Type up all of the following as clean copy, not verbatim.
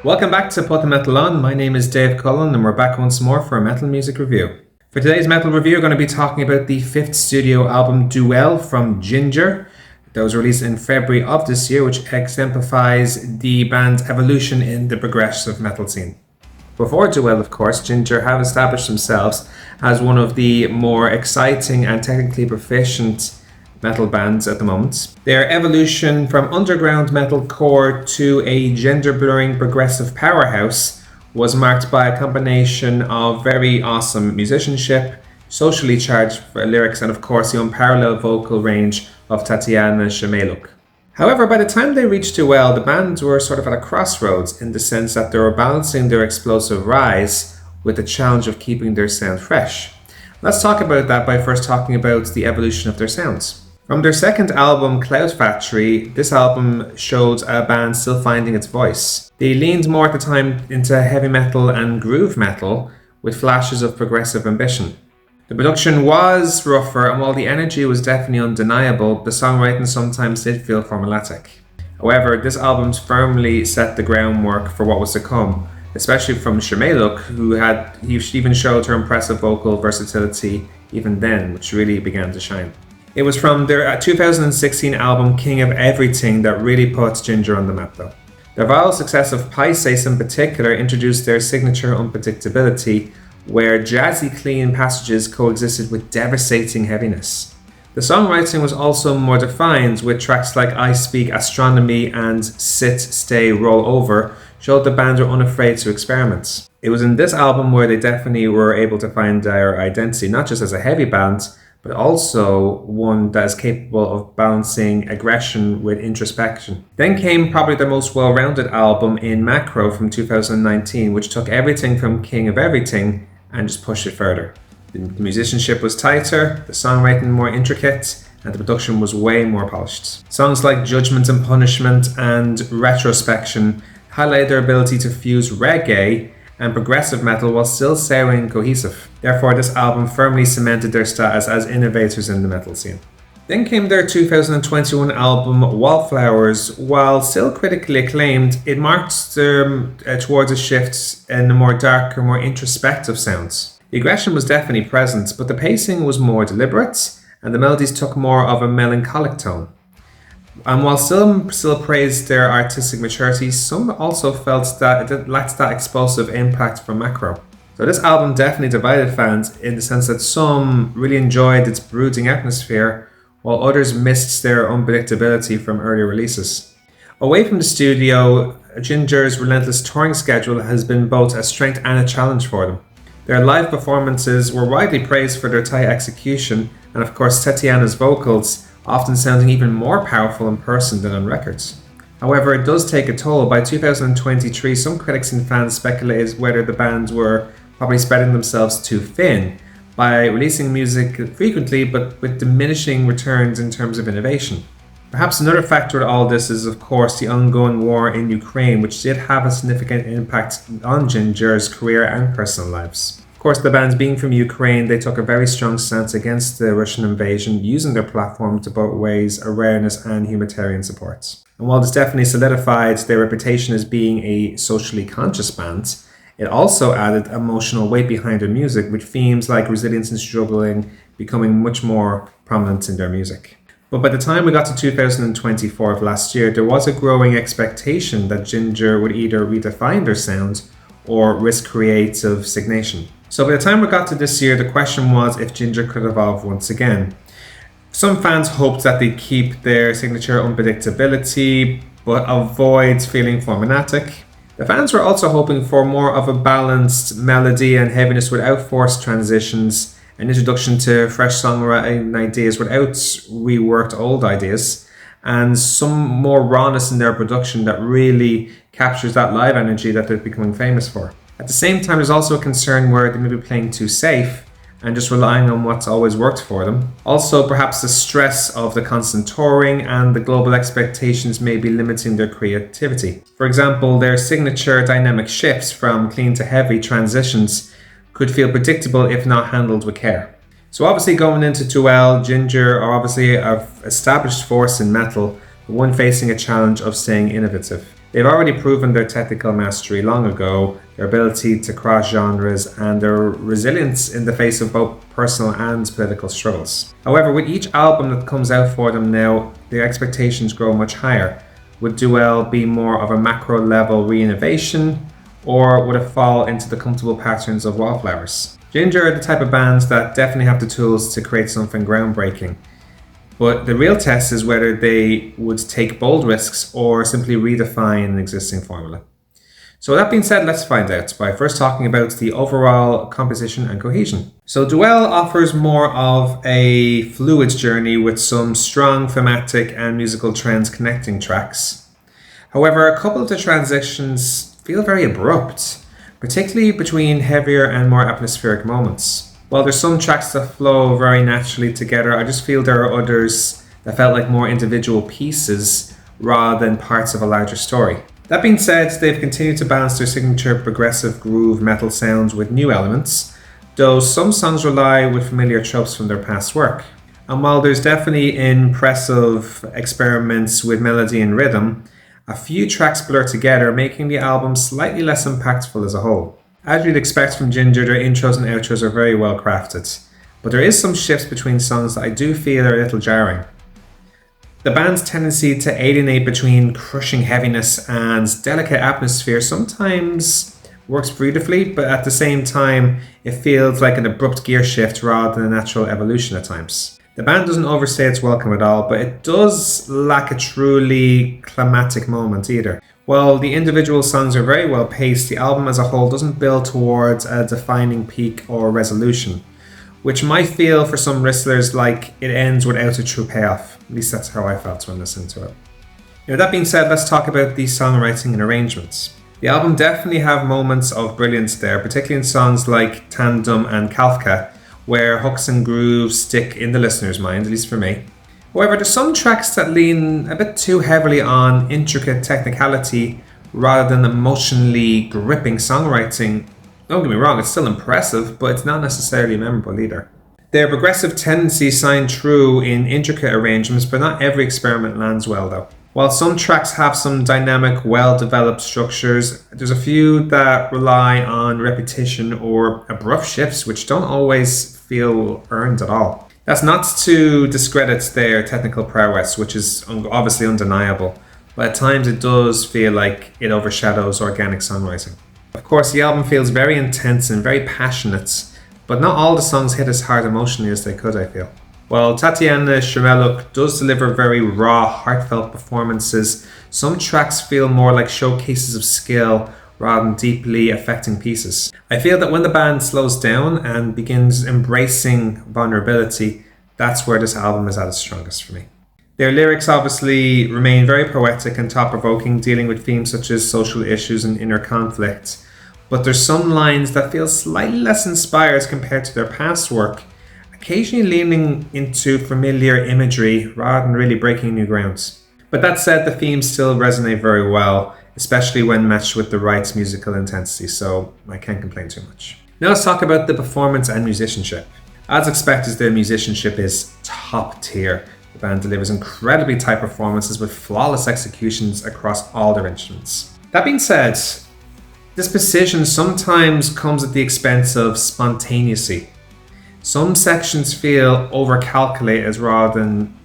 Welcome back to Put the Metal On. My name is Dave Cullen and we're back once more for a metal music review. For today's metal review, we're going to be talking about the 5th studio album Duél from Jinjer that was released in February of this year, which exemplifies the band's evolution in the progressive metal scene. Before Duél, of course, Jinjer have established themselves as one of the more exciting and technically proficient metal bands at the moment. Their evolution from underground metalcore to a gender-blurring progressive powerhouse was marked by a combination of very awesome musicianship, socially charged lyrics, and of course the unparalleled vocal range of Tatiana Shmayluk. However, by the time they reached Duél, the band were sort of at a crossroads in the sense that they were balancing their explosive rise with the challenge of keeping their sound fresh. Let's talk about that by first talking about the evolution of their sounds. From their second album, Cloud Factory, this album showed a band still finding its voice. They leaned more at the time into heavy metal and groove metal with flashes of progressive ambition. The production was rougher, and while the energy was definitely undeniable, the songwriting sometimes did feel formulaic. However, this album firmly set the groundwork for what was to come, especially from Shmayluk, who even showed her impressive vocal versatility even then, which really began to shine. It was from their 2016 album King of Everything that really put Jinjer on the map though. The viral success of Pisces in particular introduced their signature unpredictability, where jazzy clean passages coexisted with devastating heaviness. The songwriting was also more defined, with tracks like I Speak Astronomy and Sit, Stay, Roll Over showed the band were unafraid to experiment. It was in this album where they definitely were able to find their identity, not just as a heavy band, but also one that is capable of balancing aggression with introspection. Then came probably their most well-rounded album in Macro from 2019, which took everything from King of Everything and just pushed it further. The musicianship was tighter, the songwriting more intricate, and the production was way more polished. Songs like Judgment and Punishment and Retrospection highlight their ability to fuse reggae and progressive metal while still sounding cohesive. Therefore, this album firmly cemented their status as innovators in the metal scene. Then came their 2021 album Wallflowers. While still critically acclaimed, it marked them towards a shift in the more darker, more introspective sounds. The aggression was definitely present, but the pacing was more deliberate, and the melodies took more of a melancholic tone. And while some still praised their artistic maturity, some also felt that it lacked that explosive impact from Macro. So this album definitely divided fans in the sense that some really enjoyed its brooding atmosphere, while others missed their unpredictability from earlier releases. Away from the studio, Jinjer's relentless touring schedule has been both a strength and a challenge for them. Their live performances were widely praised for their tight execution, and of course Tatiana's vocals, often sounding even more powerful in person than on records. However, it does take a toll. By 2023, some critics and fans speculated whether the bands were probably spreading themselves too thin by releasing music frequently but with diminishing returns in terms of innovation. Perhaps another factor in all this is, of course, the ongoing war in Ukraine, which did have a significant impact on Jinjer's career and personal lives. Of course, the bands being from Ukraine, they took a very strong stance against the Russian invasion, using their platform to both raise awareness and humanitarian support. And while this definitely solidified their reputation as being a socially conscious band, it also added emotional weight behind their music, with themes like resilience and struggling becoming much more prominent in their music. But by the time we got to 2024 of last year, there was a growing expectation that Jinjer would either redefine their sound or risk creative stagnation. So by the time we got to this year, the question was if Jinjer could evolve once again. Some fans hoped that they'd keep their signature unpredictability, but avoid feeling formulaic. The fans were also hoping for more of a balanced melody and heaviness without forced transitions, an introduction to fresh songwriting ideas without reworked old ideas, and some more rawness in their production that really captures that live energy that they're becoming famous for. At the same time, there's also a concern where they may be playing too safe and just relying on what's always worked for them. Also, perhaps the stress of the constant touring and the global expectations may be limiting their creativity. For example, their signature dynamic shifts from clean to heavy transitions could feel predictable if not handled with care. So obviously going into Duél, Jinjer are obviously an established force in metal, but one facing a challenge of staying innovative. They've already proven their technical mastery long ago, their ability to cross genres, and their resilience in the face of both personal and political struggles. However, with each album that comes out for them now, their expectations grow much higher. Would Duél be more of a macro level re-innovation, or would it fall into the comfortable patterns of Wallflowers? Jinjer are the type of bands that definitely have the tools to create something groundbreaking. But the real test is whether they would take bold risks or simply redefine an existing formula. So with that being said, let's find out by first talking about the overall composition and cohesion. So Duél offers more of a fluid journey with some strong thematic and musical trends connecting tracks. However, a couple of the transitions feel very abrupt, particularly between heavier and more atmospheric moments. While there's some tracks that flow very naturally together, I just feel there are others that felt like more individual pieces rather than parts of a larger story. That being said, they've continued to balance their signature progressive groove metal sounds with new elements, though some songs rely with familiar tropes from their past work. And while there's definitely impressive experiments with melody and rhythm, a few tracks blur together, making the album slightly less impactful as a whole. As you'd expect from Jinjer, their intros and outros are very well crafted, but there is some shifts between songs that I do feel are a little jarring. The band's tendency to alienate between crushing heaviness and delicate atmosphere sometimes works beautifully, but at the same time, it feels like an abrupt gear shift rather than a natural evolution at times. The band doesn't overstay its welcome at all, but it does lack a truly climactic moment either. While the individual songs are very well paced, the album as a whole doesn't build towards a defining peak or resolution, which might feel for some listeners like it ends without a true payoff. At least that's how I felt when listening to it. Now, that being said, let's talk about the songwriting and arrangements. The album definitely have moments of brilliance there, particularly in songs like Tandem and Kafka, where hooks and grooves stick in the listener's mind, at least for me. However, there's some tracks that lean a bit too heavily on intricate technicality rather than emotionally gripping songwriting. Don't get me wrong, it's still impressive, but it's not necessarily memorable either. Their progressive tendencies shine true in intricate arrangements, but not every experiment lands well though. While some tracks have some dynamic, well-developed structures, there's a few that rely on repetition or abrupt shifts which don't always feel earned at all. That's not to discredit their technical prowess, which is obviously undeniable, but at times it does feel like it overshadows organic songwriting. Of course, the album feels very intense and very passionate, but not all the songs hit as hard emotionally as they could, I feel. While Tatiana Shmayluk does deliver very raw, heartfelt performances, some tracks feel more like showcases of skill rather than deeply affecting pieces. I feel that when the band slows down and begins embracing vulnerability, that's where this album is at its strongest for me. Their lyrics obviously remain very poetic and thought-provoking, dealing with themes such as social issues and inner conflict, but there's some lines that feel slightly less inspired compared to their past work, occasionally leaning into familiar imagery rather than really breaking new grounds. But that said, the themes still resonate very well, especially when matched with the right musical intensity, so I can't complain too much. Now let's talk about the performance and musicianship. As expected, their musicianship is top tier. The band delivers incredibly tight performances with flawless executions across all their instruments. That being said, this precision sometimes comes at the expense of spontaneity. Some sections feel over-calculated rather than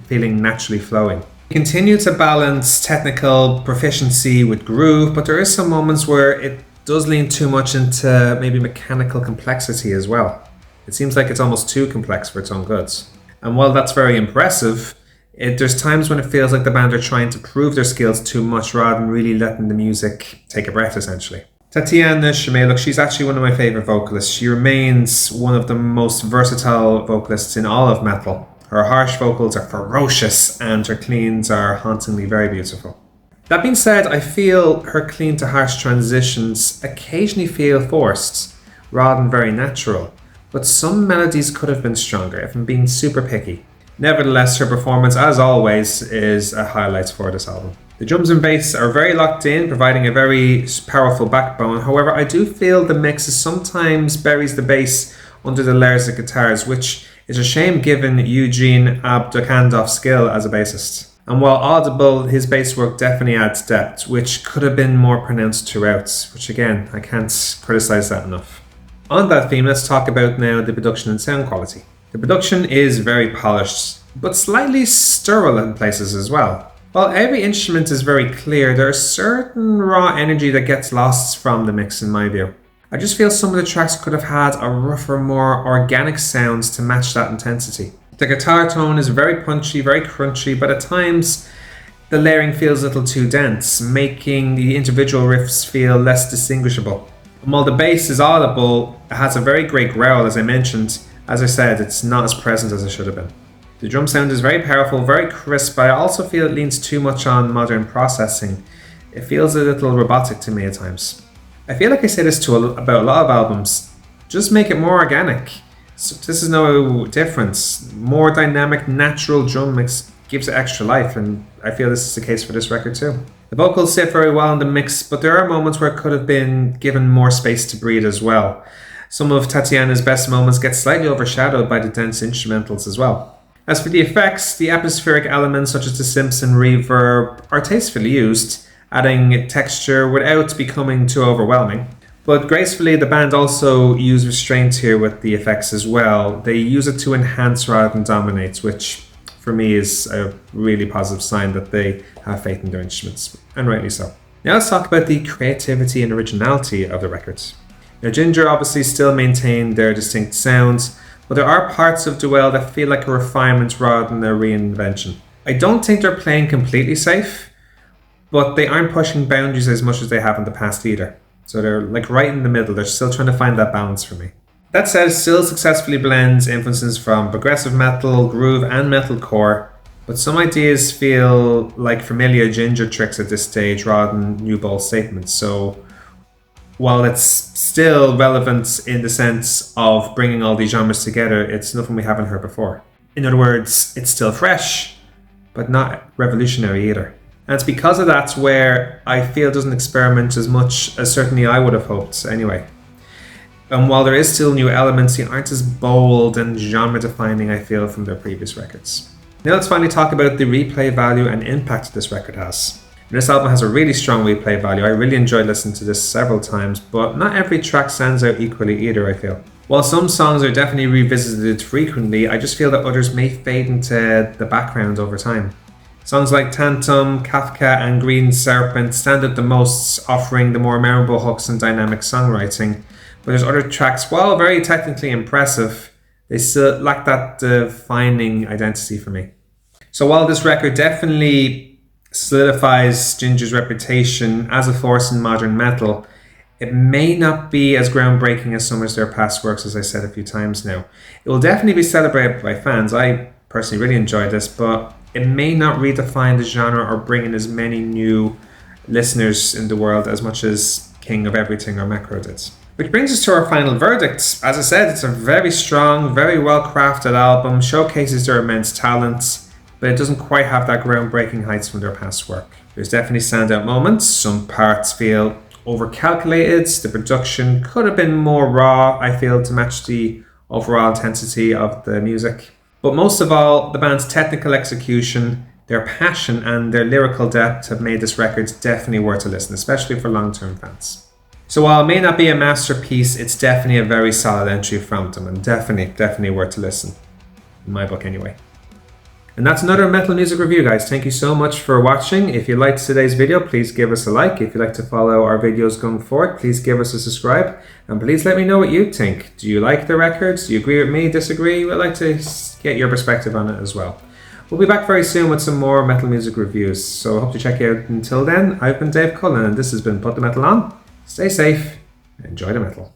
feeling naturally flowing. Continue to balance technical proficiency with groove, but there is some moments where it does lean too much into maybe mechanical complexity as well. It seems like it's almost too complex for its own goods. And while that's very impressive, there's times when it feels like the band are trying to prove their skills too much rather than really letting the music take a breath, essentially. Tatiana Shmayluk, she's actually one of my favorite vocalists. She remains one of the most versatile vocalists in all of metal. Her harsh vocals are ferocious and her cleans are hauntingly very beautiful. That being said, I feel her clean to harsh transitions occasionally feel forced rather than very natural, but some melodies could have been stronger if I'm being super picky. Nevertheless, her performance, as always, is a highlight for this album. The drums and bass are very locked in, providing a very powerful backbone. However, I do feel the mix sometimes buries the bass under the layers of guitars, which is a shame given Eugene Abdukhandov's skill as a bassist. And while audible, his bass work definitely adds depth, which could have been more pronounced throughout, which again, I can't criticize that enough. On that theme, let's talk about now the production and sound quality. The production is very polished, but slightly sterile in places as well. While every instrument is very clear, there's certain raw energy that gets lost from the mix in my view. I just feel some of the tracks could have had a rougher, more organic sounds to match that intensity. The guitar tone is very punchy, very crunchy, but at times the layering feels a little too dense, making the individual riffs feel less distinguishable. And while the bass is audible, it has a very great growl, as I mentioned. As I said, it's not as present as it should have been. The drum sound is very powerful, very crisp, but I also feel it leans too much on modern processing. It feels a little robotic to me at times. I feel like I say this about a lot of albums. Just make it more organic. So this is no difference. More dynamic, natural drum mix gives it extra life, and I feel this is the case for this record too. The vocals sit very well in the mix, but there are moments where it could have been given more space to breathe as well. Some of Tatiana's best moments get slightly overshadowed by the dense instrumentals as well. As for the effects, the atmospheric elements such as the Simpson reverb are tastefully used, adding texture without becoming too overwhelming. But gracefully, the band also use restraint here with the effects as well. They use it to enhance rather than dominate, which for me is a really positive sign that they have faith in their instruments, and rightly so. Now let's talk about the creativity and originality of the record. Now Jinjer obviously still maintain their distinct sounds, but there are parts of Duél that feel like a refinement rather than a reinvention. I don't think they're playing completely safe, but they aren't pushing boundaries as much as they have in the past either. So they're like right in the middle, they're still trying to find that balance for me. That said, it still successfully blends influences from progressive metal, groove and metalcore, but some ideas feel like familiar Jinjer tricks at this stage rather than new bold statements. So while it's still relevant in the sense of bringing all these genres together, it's nothing we haven't heard before. In other words, it's still fresh, but not revolutionary either. And it's because of that where I feel it doesn't experiment as much as certainly I would have hoped anyway. And while there is still new elements, they aren't as bold and genre-defining, I feel, from their previous records. Now let's finally talk about the replay value and impact this record has. This album has a really strong replay value. I really enjoyed listening to this several times, but not every track stands out equally either, I feel. While some songs are definitely revisited frequently, I just feel that others may fade into the background over time. Songs like Tantum, Kafka and Green Serpent stand out the most, offering the more memorable hooks and dynamic songwriting. But there's other tracks, while very technically impressive, they still lack that defining identity for me. So while this record definitely solidifies Jinjer's reputation as a force in modern metal, it may not be as groundbreaking as some of their past works, as I said a few times now. It will definitely be celebrated by fans. I personally really enjoyed this, but it may not redefine the genre or bring in as many new listeners in the world as much as King of Everything or Macro did. Which brings us to our final verdict. As I said, it's a very strong, very well-crafted album, showcases their immense talent, but it doesn't quite have that groundbreaking heights from their past work. There's definitely standout moments. Some parts feel overcalculated. The production could have been more raw, I feel, to match the overall intensity of the music. But most of all, the band's technical execution, their passion and their lyrical depth have made this record definitely worth a listen, especially for long-term fans. So while it may not be a masterpiece, it's definitely a very solid entry from them, and definitely worth to listen. In my book anyway. And that's another metal music review, guys. Thank you so much for watching. If you liked today's video, please give us a like. If you'd like to follow our videos going forward, please give us a subscribe. And please let me know what you think. Do you like the records? Do you agree with me, disagree? We'd like to get your perspective on it as well. We'll be back very soon with some more metal music reviews. So I hope to check you out. Until then, I've been Dave Cullen, and this has been Put the Metal On. Stay safe, enjoy the metal.